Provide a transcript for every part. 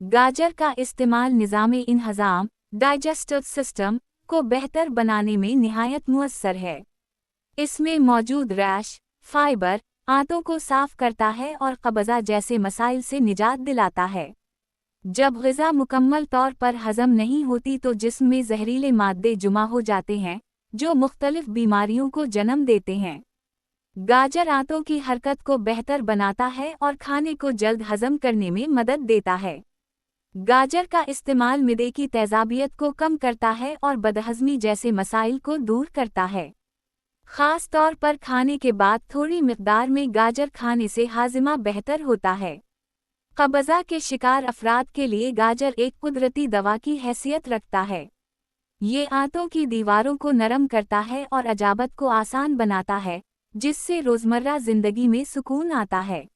गाजर का इस्तेमाल निज़ामे इंहज़ाम डाइजेस्टिव सिस्टम को बेहतर बनाने में निहायत मुअस्सर है। इसमें मौजूद रैश फाइबर आंतों को साफ करता है और कब्ज़ा जैसे मसाइल से निजात दिलाता है। जब ग़िज़ा मुकम्मल तौर पर हज़म नहीं होती तो जिस्म में जहरीले मादे जमा हो जाते हैं जो मुख्तलिफ बीमारियों को जन्म देते हैं। गाजर आंतों की हरकत को बेहतर बनाता है और खाने को जल्द हज़म करने में मदद देता है। गाजर का इस्तेमाल मिदे की तेज़ाबियत को कम करता है और बदहज़मी जैसे मसाइल को दूर करता है। ख़ास तौर पर खाने के बाद थोड़ी मिक़दार में गाजर खाने से हाज़िमा बेहतर होता है। कब्ज़ा के शिकार अफराद के लिए गाजर एक कुदरती दवा की हैसियत रखता है। ये आंतों की दीवारों को नरम करता है और अजाबत को आसान बनाता है, जिससे रोज़मर्रा ज़िंदगी में सुकून आता है।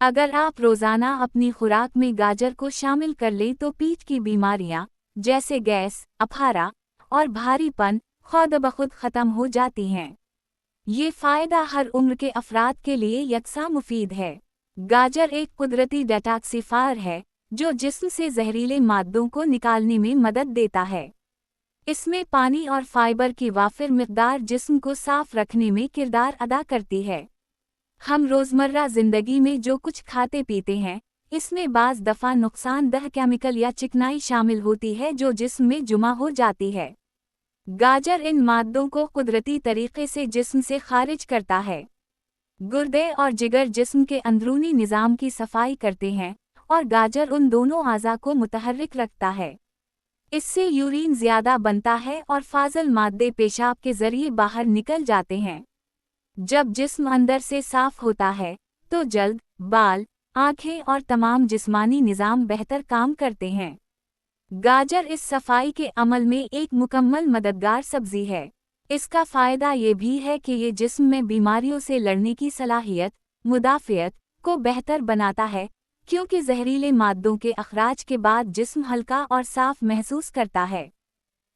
अगर आप रोज़ाना अपनी खुराक में गाजर को शामिल कर लें तो पेट की बीमारियां जैसे गैस, अफारा और भारीपन खुद ब खुद ख़त्म हो जाती हैं। ये फ़ायदा हर उम्र के अफराद के लिए यकसा मुफीद है। गाजर एक कुदरती डेटॉक्सिफायर है जो जिस्म से जहरीले मादों को निकालने में मदद देता है। इसमें पानी और फाइबर की वाफिर मिक़दार जिस्म को साफ रखने में किरदार अदा करती है। हम रोज़मर्रा ज़िंदगी में जो कुछ खाते पीते हैं, इसमें बाज़ दफ़ा नुकसानदह केमिकल या चिकनाई शामिल होती है जो जिस्म में जमा हो जाती है। गाजर इन मादों को कुदरती तरीक़े से जिस्म से खारिज करता है। गुर्दे और जिगर जिस्म के अंदरूनी निज़ाम की सफाई करते हैं और गाजर उन दोनों आज़ा को मुतहर्रिक रखता है। इससे यूरिन ज़्यादा बनता है और फाज़ल मादे पेशाब के ज़रिए बाहर निकल जाते हैं। जब जिस्म अंदर से साफ होता है तो जल्द, बाल, आँखें और तमाम जिस्मानी निज़ाम बेहतर काम करते हैं। गाजर इस सफाई के अमल में एक मुकम्मल मददगार सब्ज़ी है। इसका फ़ायदा ये भी है कि ये जिस्म में बीमारियों से लड़ने की सलाहियत, मुदाफ़ियत को बेहतर बनाता है, क्योंकि जहरीले मादों के अखराज के बाद जिस्म हल्का और साफ महसूस करता है।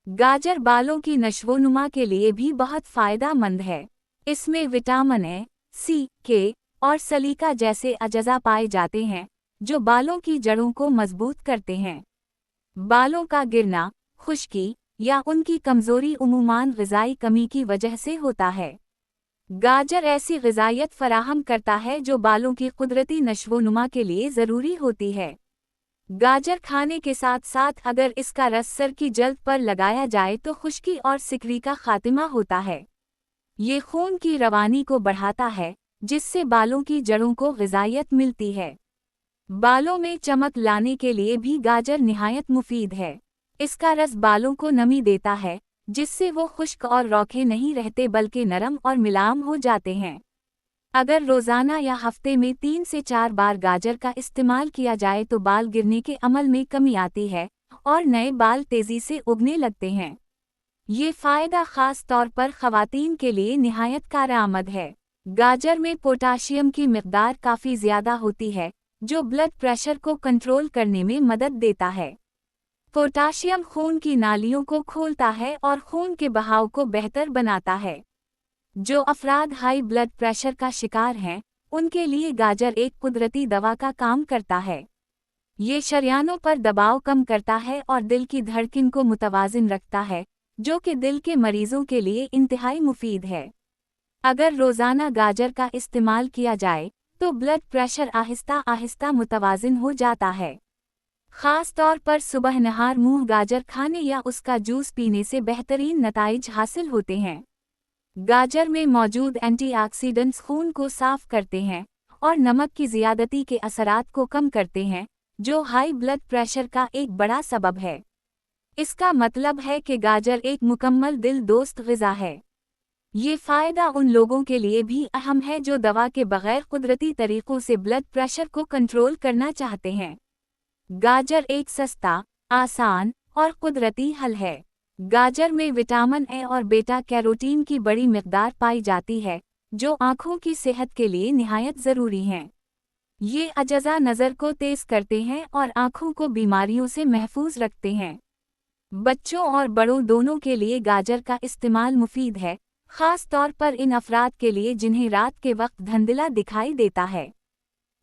गाजर बालों की नशोनुमा के लिए भी बहुत फ़ायदेमंद है। इसमें विटामिन ए, सी, के और सलीका जैसे अज़ा पाए जाते हैं जो बालों की जड़ों को मजबूत करते हैं। बालों का गिरना, खुश्की या उनकी कमज़ोरी उमूमान ग़िज़ाई कमी की वजह से होता है। गाजर ऐसी ग़िज़ायत फ़राहम करता है जो बालों की कुदरती नशोनुमा के लिए ज़रूरी होती है। गाजर खाने के साथ साथ अगर इसका रस सर की जल्द पर लगाया जाए तो खुश्की और सिकरी का खात्मा होता है। ये खून की रवानी को बढ़ाता है, जिससे बालों की जड़ों को ग़िज़ायत मिलती है। बालों में चमक लाने के लिए भी गाजर निहायत मुफीद है। इसका रस बालों को नमी देता है, जिससे वो खुश्क और रौखे नहीं रहते बल्कि नरम और मुलायम हो जाते हैं। अगर रोज़ाना या हफ्ते में 3 से 4 बार गाजर का इस्तेमाल किया जाए तो बाल गिरने के अमल में कमी आती है और नए बाल तेज़ी से उगने लगते हैं। ये फ़ायदा ख़ास तौर पर ख़वातीन के लिए निहायत कारआमद है। गाजर में पोटाशियम की मिक़दार काफ़ी ज़्यादा होती है, जो ब्लड प्रेशर को कंट्रोल करने में मदद देता है। पोटाशियम खून की नालियों को खोलता है और खून के बहाव को बेहतर बनाता है। जो अफराद हाई ब्लड प्रेशर का शिकार हैं, उनके लिए गाजर एक कुदरती दवा का काम करता है। ये शरियानों पर दबाव कम करता है और दिल की धड़कन को मुतवाज़िन रखता है, जो कि दिल के मरीज़ों के लिए इंतहाई मुफीद है। अगर रोज़ाना गाजर का इस्तेमाल किया जाए तो ब्लड प्रेशर आहिस्ता आहिस्ता मुतवाज़िन हो जाता है। ख़ास तौर पर सुबह नहार मुँह गाजर खाने या उसका जूस पीने से बेहतरीन नताइज हासिल होते हैं। गाजर में मौजूद एंटीऑक्सीडेंट्स खून को साफ करते हैं और नमक की ज़ियादती के असरात को कम करते हैं, जो हाई ब्लड प्रेशर का एक बड़ा सबब है। इसका मतलब है कि गाजर एक मुकम्मल दिल दोस्त ग़िज़ा है। ये फ़ायदा उन लोगों के लिए भी अहम है जो दवा के बग़ैर कुदरती तरीक़ों से ब्लड प्रेशर को कंट्रोल करना चाहते हैं। गाजर एक सस्ता, आसान और कुदरती हल है। गाजर में विटामिन ए और बीटा कैरोटीन की बड़ी मिक़दार पाई जाती है, जो आँखों की सेहत के लिए निहायत ज़रूरी हैं। ये अज़ा नज़र को तेज़ करते हैं और आँखों को बीमारियों से महफूज रखते हैं। बच्चों और बड़ों दोनों के लिए गाजर का इस्तेमाल मुफीद है, ख़ास तौर पर इन अफराद के लिए जिन्हें रात के वक्त धुंधला दिखाई देता है।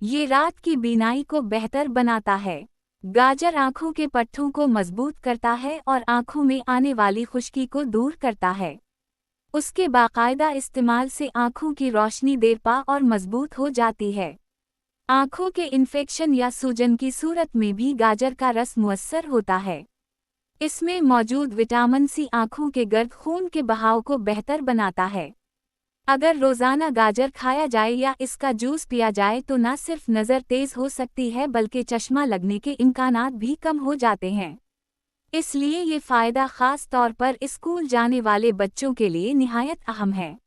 ये रात की बीनाई को बेहतर बनाता है। गाजर आँखों के पट्टों को मजबूत करता है और आँखों में आने वाली खुश्की को दूर करता है। उसके बाकायदा इस्तेमाल से आँखों की रोशनी देरपा और मजबूत हो जाती है। आँखों के इन्फेक्शन या सूजन की सूरत में भी गाजर का रस मुअस्सर होता है। इसमें मौजूद विटामिन सी आँखों के गर्द खून के बहाव को बेहतर बनाता है। अगर रोज़ाना गाजर खाया जाए या इसका जूस पिया जाए तो न सिर्फ नज़र तेज़ हो सकती है बल्कि चश्मा लगने के इम्कानात भी कम हो जाते हैं। इसलिए ये फ़ायदा ख़ास तौर पर स्कूल जाने वाले बच्चों के लिए निहायत अहम है।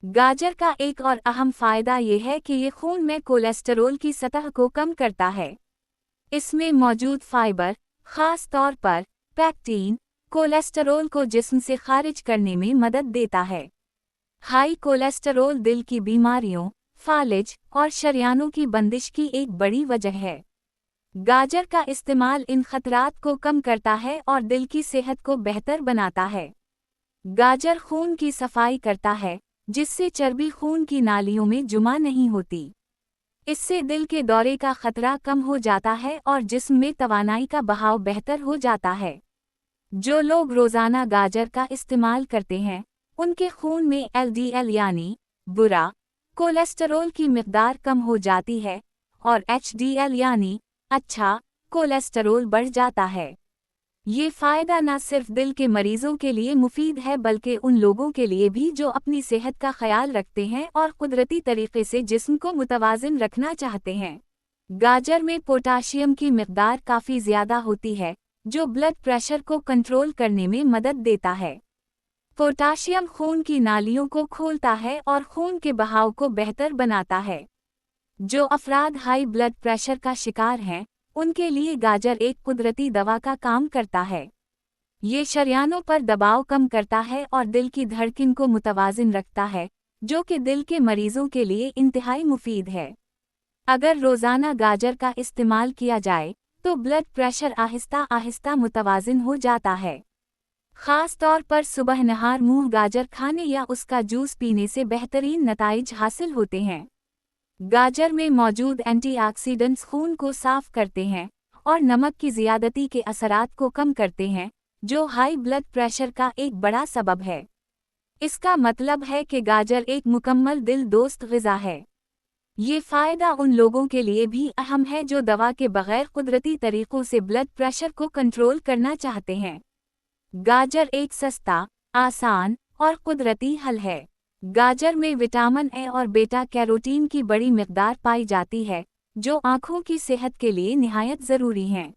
गाजर का एक और अहम फ़ायदा ये है कि ये खून में कोलेस्टेरोल की सतह को कम करता है। इसमें मौजूद फाइबर, ख़ास तौर पर पैक्टीन, कोलेस्टेरोल को जिस्म से खारिज करने में मदद देता है। हाई कोलेस्टेरोल दिल की बीमारियों, फालिज और शरियानों की बंदिश की एक बड़ी वजह है। गाजर का इस्तेमाल इन खतरात को कम करता है और दिल की सेहत को बेहतर बनाता है। गाजर खून की सफाई करता है, जिससे चर्बी खून की नालियों में जमा नहीं होती। इससे दिल के दौरे का खतरा कम हो जाता है और जिस्म में तवानाई का बहाव बेहतर हो जाता है। जो लोग रोज़ाना गाजर का इस्तेमाल करते हैं, उनके खून में LDL यानी बुरा कोलेस्टेरोल की मिक़दार कम हो जाती है और HDL यानी अच्छा कोलेस्टेरोल बढ़ जाता है। ये फ़ायदा न सिर्फ दिल के मरीजों के लिए मुफीद है बल्कि उन लोगों के लिए भी जो अपनी सेहत का ख्याल रखते हैं और कुदरती तरीके से जिस्म को मुतवाज़िन रखना चाहते हैं। गाजर में पोटाशियम की मिक़दार काफ़ी ज़्यादा होती है, जो ब्लड प्रेशर को कंट्रोल करने में मदद देता है। पोटाशियम खून की नालियों को खोलता है और खून के बहाव को बेहतर बनाता है। जो अफराद हाई ब्लड प्रेशर का शिकार हैं, उनके लिए गाजर एक कुदरती दवा का काम करता है। ये शरियानों पर दबाव कम करता है और दिल की धड़कन को मुतवाज़िन रखता है, जो कि दिल के मरीजों के लिए इंतहाई मुफीद है। अगर रोज़ाना गाजर का इस्तेमाल किया जाए, तो ब्लड प्रेशर आहिस्ता आहिस्ता मुतवाज़िन हो जाता है। ख़ास तौर पर सुबह नहार मुँह गाजर खाने या उसका जूस पीने से बेहतरीन नताइज हासिल होते हैं। गाजर में मौजूद एंटीऑक्सीडेंट्स खून को साफ करते हैं और नमक की ज़ियादती के असरात को कम करते हैं, जो हाई ब्लड प्रेशर का एक बड़ा सबब है। इसका मतलब है कि गाजर एक मुकम्मल दिल दोस्त ग़िज़ा है। ये फ़ायदा उन लोगों के लिए भी अहम है जो दवा के बग़ैर कुदरती तरीक़ों से ब्लड प्रेशर को कंट्रोल करना चाहते हैं। गाजर एक सस्ता, आसान और कुदरती हल है। गाजर में विटामिन ए और बीटा कैरोटीन की बड़ी मिक़दार पाई जाती है, जो आँखों की सेहत के लिए निहायत ज़रूरी हैं।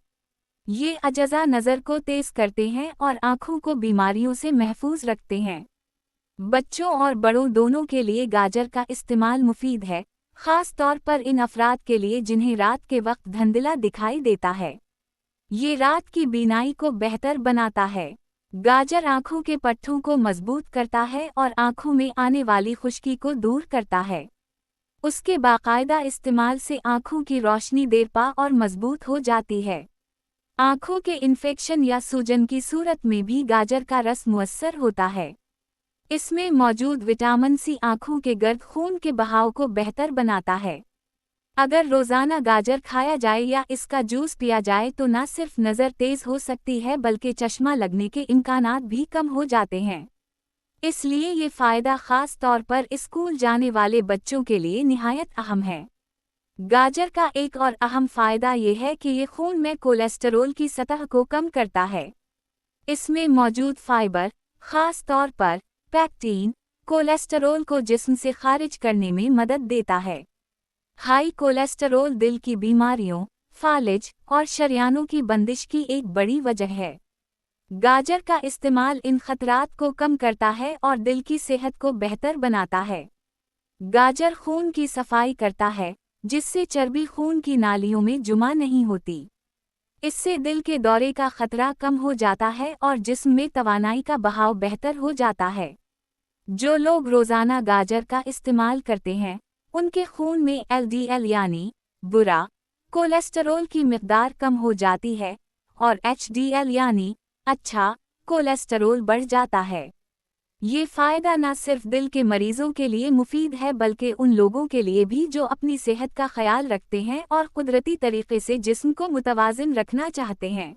ये अजज़ा नज़र को तेज़ करते हैं और आँखों को बीमारियों से महफूज रखते हैं। बच्चों और बड़ों दोनों के लिए गाजर का इस्तेमाल मुफीद है, ख़ास तौर पर इन अफराद के लिए जिन्हें रात के वक्त धुंधला दिखाई देता है। ये रात की बीनाई को बेहतर बनाता है। गाजर आँखों के पट्टों को मजबूत करता है और आँखों में आने वाली खुश्की को दूर करता है। उसके बाकायदा इस्तेमाल से आँखों की रोशनी देरपा और मजबूत हो जाती है। आँखों के इन्फेक्शन या सूजन की सूरत में भी गाजर का रस मुअस्सर होता है। इसमें मौजूद विटामिन सी आँखों के गर्द खून के बहाव को बेहतर बनाता है। अगर रोज़ाना गाजर खाया जाए या इसका जूस पिया जाए तो न सिर्फ नज़र तेज़ हो सकती है बल्कि चश्मा लगने के इम्कानात भी कम हो जाते हैं। इसलिए ये फ़ायदा ख़ास तौर पर स्कूल जाने वाले बच्चों के लिए निहायत अहम है। गाजर का एक और अहम फ़ायदा ये है कि ये खून में कोलेस्टेरोल की सतह को कम करता है। इसमें मौजूद फाइबर, ख़ास तौर पर पैक्टीन, कोलेस्टेरोल को जिस्म से खारिज करने में मदद देता है। हाई कोलेस्टेरोल दिल की बीमारियों, फालिज और शरियानों की बंदिश की एक बड़ी वजह है। गाजर का इस्तेमाल इन खतरात को कम करता है और दिल की सेहत को बेहतर बनाता है। गाजर खून की सफाई करता है, जिससे चर्बी खून की नालियों में जमा नहीं होती। इससे दिल के दौरे का खतरा कम हो जाता है और जिस्म में तवानाई का बहाव बेहतर हो जाता है। जो लोग रोज़ाना गाजर का इस्तेमाल करते हैं, उनके खून में LDL यानी बुरा कोलेस्टेरोल की मिक़दार कम हो जाती है और HDL यानी अच्छा कोलेस्टेरोल बढ़ जाता है। یہ فائدہ نہ صرف دل کے مریضوں کے لیے مفید ہے بلکہ ان لوگوں کے لیے بھی جو اپنی صحت کا خیال رکھتے ہیں اور قدرتی طریقے سے جسم کو متوازن رکھنا چاہتے ہیں۔